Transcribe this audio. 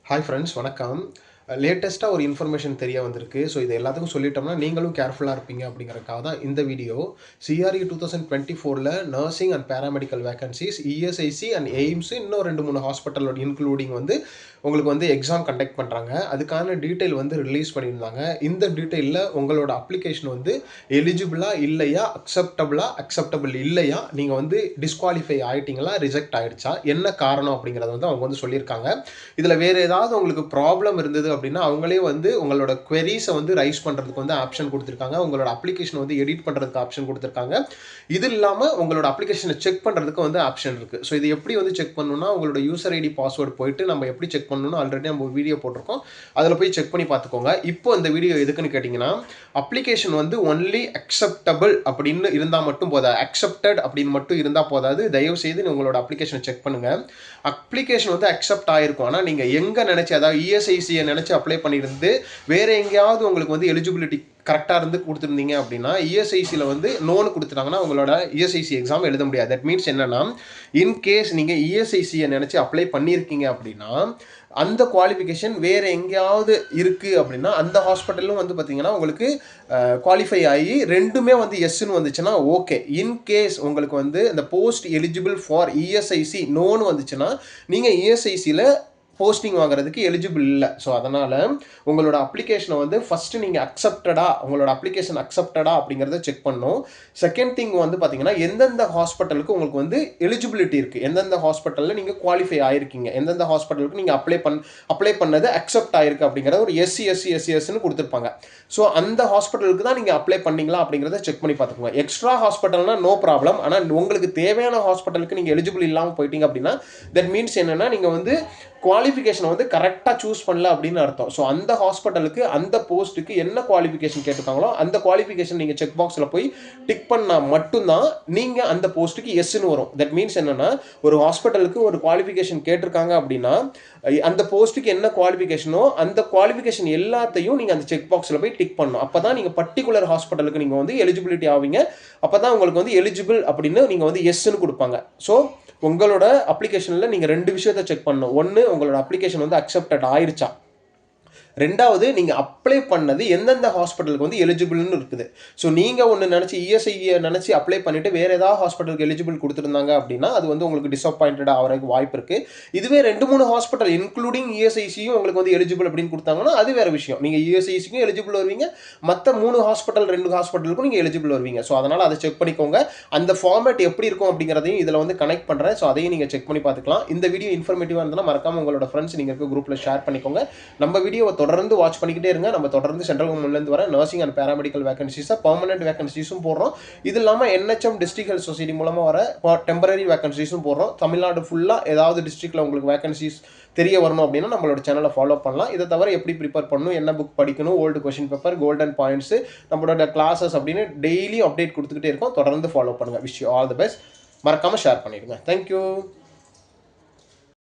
Hi friends, வணக்கம். லேட்டஸ்ட்டாக ஒரு இன்ஃபர்மேஷன் தெரிய வந்திருக்கு. ஸோ இது எல்லாத்துக்கும் சொல்லிட்டோம்னா நீங்களும் கேர்ஃபுல்லாக இருப்பீங்க அப்படிங்கிறதுக்காக தான் இந்த வீடியோ. சிஆர்இ 2024ல் nursing and paramedical vacancies, ESIC and AIIMS இன்னும் 2-3 ஹாஸ்பிட்டலோட இன்க்ளூடிங் வந்து உங்களுக்கு வந்து எக்ஸாம் கண்டக்ட் பண்ணுறாங்க. அதுக்கான டீட்டெயில் வந்து ரிலீஸ் பண்ணியிருந்தாங்க. இந்த டீட்டெயிலில் உங்களோட அப்ளிகேஷன் வந்து எலிஜிபிளா இல்லையா, அக்செப்டபிள் இல்லையா, நீங்கள் வந்து டிஸ்குவாலிஃபை ஆகிட்டீங்களா, ரிஜெக்ட் ஆகிடுச்சா, என்ன காரணம் அப்படிங்கிறத வந்து அவங்க வந்து சொல்லியிருக்காங்க. இதில் வேறு ஏதாவது உங்களுக்கு ப்ராப்ளம் இருந்தது அப்படின்னா அவங்களே வந்து உங்களோட queries வந்து ரைஸ் பண்ணுறதுக்கு வந்து ஆப்ஷன் கொடுத்துருக்காங்க. உங்களோட அப்ளிகேஷன் வந்து எடிட் பண்ணுறதுக்கு ஆப்ஷன் கொடுத்துருக்காங்க. இது இல்லாமல் உங்களோட அப்ளிகேஷனை செக் பண்ணுறதுக்கு வந்து ஆப்ஷன் இருக்குது. ஸோ இது எப்படி வந்து செக் பண்ணணும்னா உங்களோட யூசர் ஐடி பாஸ்வேர்டு போயிட்டு நம்ம எப்படி செக் பண்ணணும்னு ஆல்ரெடி நம்ம வீடியோ போட்டிருக்கோம். அதில் போய் செக் பண்ணி பார்த்துக்கோங்க. இப்போ இந்த வீடியோ எதுக்குன்னு கேட்டிங்கன்னா, அப்ளிகேஷன் வந்து ஒன்லி அக்செப்டபிள் அப்படின்னு இருந்தால் மட்டும் போதாது, அக்செப்டட் அப்படின்னு மட்டும் இருந்தால் போதாது. தயவு செய்து உங்களோட அப்ளிகேஷனை செக் பண்ணுங்கள். அப்ளிகேஷன் வந்து அக்செப்ட் ஆகிருக்கும், ஆனால் நீங்கள் எங்கே நினச்சி, அதாவது இஎஸ்ஐசியை நினச்சி அப்ளை பண்ணியிருந்து வேறு எங்கேயாவது உங்களுக்கு வந்து எலிஜிபிலிட்டி கரெக்டாக இருந்து கொடுத்துருந்தீங்க அப்படின்னா இஎஸ்ஐசியில் வந்து நோன்னு கொடுத்துட்டாங்கன்னா உங்களோட இஎஸ்ஐசி எக்ஸாம் எழுத முடியாது. தட் மீன்ஸ் என்னென்னா, இன்கேஸ் நீங்கள் இஎஸ்ஐசியை நினச்சி அப்ளை பண்ணியிருக்கீங்க அப்படின்னா அந்த குவாலிஃபிகேஷன் வேறு எங்கேயாவது இருக்குது அப்படின்னா அந்த ஹாஸ்பிட்டலும் வந்து பார்த்தீங்கன்னா உங்களுக்கு குவாலிஃபை ஆகி ரெண்டுமே வந்து எஸ்ன்னு வந்துச்சுன்னா ஓகே. இன்கேஸ் உங்களுக்கு வந்து இந்த போஸ்ட் எலிஜிபிள் ஃபார் இஎஸ்ஐசி நோன்னு வந்துச்சுன்னா நீங்கள் இஎஸ்ஐசியில் போஸ்டிங் வாங்குறதுக்கு எலிஜிபிள் இல்லை. ஸோ அதனால் உங்களோட அப்ளிகேஷனை வந்து ஃபஸ்ட்டு நீங்கள் உங்களோட அப்ளிகேஷன் அக்செப்டடா அப்படிங்கிறத செக் பண்ணணும். செகண்ட் திங் வந்து பார்த்தீங்கன்னா, எந்தெந்த ஹாஸ்பிட்டலுக்கு உங்களுக்கு வந்து எலிஜிபிலிட்டி இருக்குது, எந்தெந்த ஹாஸ்பிட்டலில் நீங்கள் குவாலிஃபை ஆகிருக்கீங்க, எந்தெந்த ஹாஸ்பிட்டலுக்கு நீங்கள் அப்ளை பண்ணது அக்செப்ட் ஆகிருக்கு அப்படிங்கிறத ஒரு எஸ்சின்னு கொடுத்துருப்பாங்க. ஸோ அந்த ஹாஸ்பிட்டலுக்கு தான் நீங்கள் அப்ளை பண்ணீங்களா அப்படிங்கிறத செக் பண்ணி பார்த்துக்கோங்க. எக்ஸ்ட்ரா ஹாஸ்பிட்டல்னால் நோ ப்ராப்ளம். ஆனால் உங்களுக்கு தேவையான ஹாஸ்பிட்டலுக்கு நீங்கள் எலிஜிபிள் இல்லாமல் போயிட்டீங்க அப்படின்னா தட் மீன்ஸ் என்னென்னா நீங்கள் வந்து குவாலிஃபிகேஷனை வந்து கரெக்டாக சூஸ் பண்ணல அப்படின்னு அர்த்தம். ஸோ அந்த ஹாஸ்பிட்டலுக்கு அந்த போஸ்ட்டுக்கு என்ன குவாலிஃபிகேஷன் கேட்டிருக்காங்களோ அந்த குவாலிஃபிகேஷன் நீங்கள் செக் பாக்ஸில் போய் டிக் பண்ணால் மட்டும்தான் நீங்கள் அந்த போஸ்ட்டுக்கு எஸ்ன்னு வரும். தட் மீன்ஸ் என்னென்னா, ஒரு ஹாஸ்பிட்டலுக்கு ஒரு குவாலிஃபிகேஷன் கேட்டிருக்காங்க அப்படின்னா அந்த போஸ்ட்டுக்கு என்ன குவாலிஃபிகேஷனோ அந்த குவாலிஃபிகேஷன் எல்லாத்தையும் நீங்கள் அந்த செக் பாக்ஸில் போய் டிக் பண்ணணும். அப்போ தான் நீங்கள் பர்டிகுலர் ஹாஸ்பிட்டலுக்கு நீங்கள் வந்து எலிஜிபிலிட்டி ஆவீங்க. அப்போ தான் உங்களுக்கு வந்து எலிஜிபிள் அப்படின்னு நீங்கள் வந்து எஸ்ன்னு கொடுப்பாங்க. ஸோ உங்களோட அப்ளிகேஷனில் நீங்கள் 2 விஷயத்தை செக் பண்ணணும். ஒன்று, உங்களோட அப்ளிகேஷன் வந்து அக்செப்டட் ஆயிருச்சா. ரெண்டாவது, நீங்கள் அப்ளை பண்ணது எந்தெந்த ஹாஸ்பிட்டலுக்கு வந்து எலிஜிபிள்னு இருக்குது. ஸோ நீங்கள் ஒன்று நினச்சி இஎஸ்ஐயை நினச்சி அப்ளை பண்ணிவிட்டு வேறு ஏதாவது ஹாஸ்பிட்டலுக்கு எலிஜிபிள் கொடுத்துருந்தாங்க அப்படின்னா அது வந்து உங்களுக்கு டிசப்பாயிண்டடாக ஆகிறதுக்கு வாய்ப்பு இருக்குது. இதுவே 2-3 ஹாஸ்பிட்டல் இன்க்ளூடிங் இஎஸ்ஐசியும் உங்களுக்கு வந்து எலிஜிபிள் அப்படின்னு கொடுத்தாங்கன்னா அது வேறு விஷயம். நீங்கள் இஎஸ்ஐசிக்கும் எலிஜிபிள் வருவீங்க, மற்ற 2 ஹாஸ்பிட்டலுக்கும் நீங்கள் எலிஜிபிள் வருவீங்க. ஸோ அதனால் அதை செக் பண்ணிக்கோங்க. அந்த ஃபார்மேட் எப்படி இருக்கும் அப்படிங்கிறதையும் இதில் வந்து கனெக்ட் பண்ணுறேன். ஸோ அதையும் நீங்கள் செக் பண்ணி பார்த்துக்கலாம். இந்த வீடியோ இன்ஃபர்மேட்டிவாக இருந்ததுன்னா மறக்காமல் உங்களோட ஃப்ரெண்ட்ஸ் நீங்கள் இருக்க குரூப்பில் ஷேர் பண்ணிக்கோங்க. நம்ம வீடியோவை தொடர்ந்து வாட்ச் பண்ணிக்கிட்டே இருங்க. நம்ம தொடர்ந்து சென்ட்ரல் கவர்மெண்ட்லேருந்து வர நர்சிங் அண்ட் பேராமெடிக்கல் வேகன்சிஸை பர்மனெண்ட் வேகன்சிஸும் போடுறோம். இது இல்லாமல் NHM டிஸ்ட்ரிக்ட் ஹெல்த் சொசைட்டி மூலமாக வர டெம்பரரி வேகன்சிஸும் போடுறோம். தமிழ்நாடு ஃபுல்லாக ஏதாவது டிஸ்ட்ரிக்டில் உங்களுக்கு வேகன்சிஸ் தெரிய வரணும் அப்படின்னா நம்மளோட சேனலை ஃபாலோ பண்ணலாம். இதை தவிர எப்படி ப்ரிப்பேர் பண்ணணும், என்ன புக் படிக்கணும், old question paper, golden points, நம்மளோட கிளாஸஸ் அப்படின்னு டெய்லி அப்டேட் கொடுத்துக்கிட்டே இருக்கோம். தொடர்ந்து ஃபாலோ பண்ணுங்கள். Wish you all the best. மறக்காமல் ஷேர் பண்ணிடுங்க. தேங்க்யூ.